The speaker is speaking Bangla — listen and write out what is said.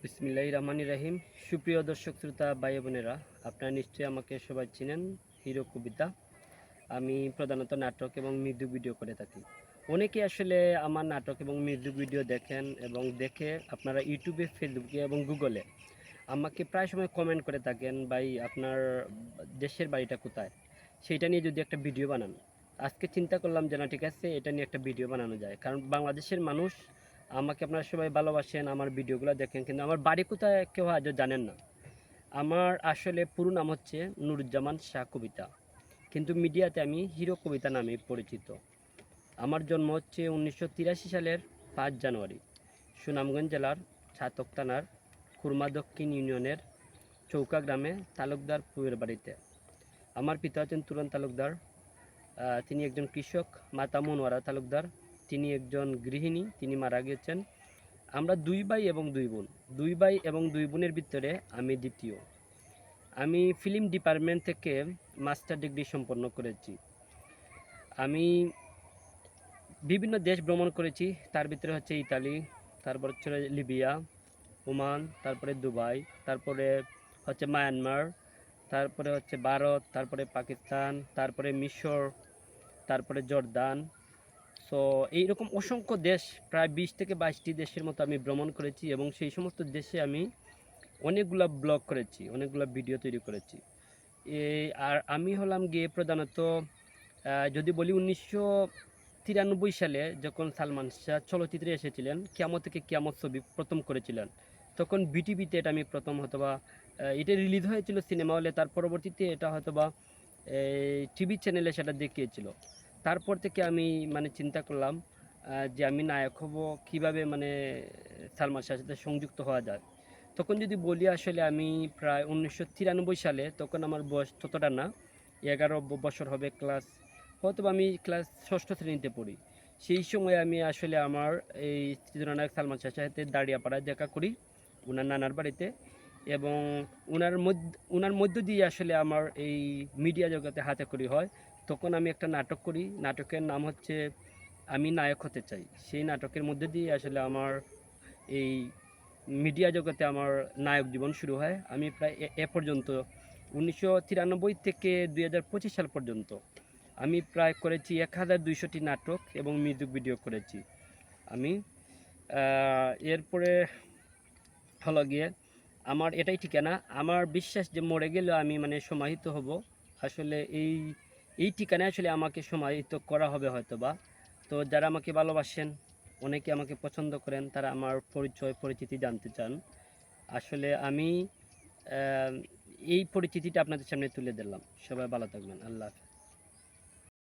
বিসমিল্লাহির রহমানির রহিম। সুপ্রিয় দর্শক শ্রোতা ভাই বোনেরা, আপনারা নিশ্চয়ই আমাকে সবাই চিনেন, হিরো কবিতা। আমি প্রধানত নাটক এবং মিউজিক ভিডিও করে থাকি। অনেকে আসলে আমার নাটক এবং মিউজিক ভিডিও দেখেন এবং দেখে আপনারা ইউটিউবে, ফেসবুকে এবং গুগলে আমাকে প্রায় সময় কমেন্ট করে থাকেন, ভাই আপনার দেশের বাড়িটা কোথায়, সেইটা নিয়ে যদি একটা ভিডিও বানান। আজকে চিন্তা করলাম যে না, ঠিক আছে, এটা নিয়ে একটা ভিডিও বানানো যায়, কারণ বাংলাদেশের মানুষ আমাকে আপনারা সবাই ভালোবাসেন, আমার ভিডিওগুলো দেখেন, কিন্তু আমার বাড়ি কোথায় কেউ আজও জানেন না। আমার আসলে পুরো নাম হচ্ছে নুরুজ্জামান শাহ কবিতা, কিন্তু মিডিয়াতে আমি হিরো কবিতা নামে পরিচিত। আমার জন্ম হচ্ছে 1983 সালের 5 জানুয়ারি, সুনামগঞ্জ জেলার ছাতক থানার খুরমা দক্ষিণ ইউনিয়নের চৌকা গ্রামে তালুকদার পুয়ের বাড়িতে। আমার পিতা হচ্ছেন তুরন তালুকদার, তিনি একজন কৃষক। মাতা মনোয়ারা তালুকদার, তিনি একজন গৃহিণী, তিনি মারা গিয়েছেন। আমরা 2 ভাই এবং 2 বোন। 2 ভাই এবং 2 বোনের ভিতরে আমি দ্বিতীয়। আমি ফিল্ম ডিপার্টমেন্ট থেকে মাস্টার ডিগ্রি সম্পন্ন করেছি। আমি বিভিন্ন দেশ ভ্রমণ করেছি, তার ভিতরে হচ্ছে ইতালি, তারপর হচ্ছে লিবিয়া, ওমান, তারপরে দুবাই, তারপরে হচ্ছে মায়ানমার, তারপরে হচ্ছে ভারত, তারপরে পাকিস্তান, তারপরে মিশর, তারপরে জর্দান। সো এইরকম অসংখ্য দেশ, প্রায় 20 থেকে 22টি দেশের মতো আমি ভ্রমণ করেছি, এবং সেই সমস্ত দেশে আমি অনেকগুলা ব্লগ করেছি, অনেকগুলা ভিডিও তৈরি করেছি। আর আমি হলাম গিয়ে প্রধানত, যদি বলি 1993 সালে যখন সালমান শাহ চলচ্চিত্রে এসেছিলেন, কিয়ামত থেকে কিয়ামত ছবি প্রথম করেছিলেন, তখন বিটিভিতে এটা আমি প্রথম হয়তোবা, এটা রিলিজ হয়েছিল সিনেমা হলে, তার পরবর্তীতে এটা হয়তোবা টিভি চ্যানেলে সেটা দেখিয়েছিল। তারপর থেকে আমি মানে চিন্তা করলাম যে আমি নায়ক হব কিভাবে, মানে সালমান শাহের সাথে সংযুক্ত হওয়া যায়। তখন যদি বলি, আসলে আমি প্রায় 1993 সালে, তখন আমার বয়স ততটা না, 11 বছর হবে, হয়তো আমি ক্লাস ষষ্ঠ শ্রেণীতে পড়ি। সেই সময় আমি আসলে আমার এই চিত্রনায়ক সালমান শাহের সাথে দাঁড়িয়াপাড়ায় দেখা করি, ওনার নানার বাড়িতে। এবং ওনার মধ্য দিয়ে আসলে আমার এই মিডিয়া জগতে হাতেখড়ি হয়। তখন আমি একটা নাটক করি, নাটকের নাম হচ্ছে আমি নায়ক হতে চাই। সেই নাটকের মধ্যে দিয়ে আসলে আমার এই মিডিয়া জগতে আমার নায়ক জীবন শুরু হয়। আমি প্রায় এ পর্যন্ত 1993 থেকে 2025 সাল পর্যন্ত আমি প্রায় করেছি 1200টি নাটক এবং মিউজিক ভিডিও করেছি আমি। এরপরে হলো গিয়ে আমার এটাই ঠিকানা। আমার বিশ্বাস যে মরে গেলেও আমি মানে সমাহিত হব। আসলে এই ঠিকানায় আসলে আমাকে সমাহিত করা হবে হয়তোবা। তো যারা আমাকে ভালোবাসেন, অনেকে আমাকে পছন্দ করেন, তারা আমার পরিচয় পরিচিতি জানতে চান। আসলে আমি এই পরিচিতিটা আপনাদের সামনে তুলে দিলাম। সবাই ভালো থাকবেন। আল্লাহ হাফেজ।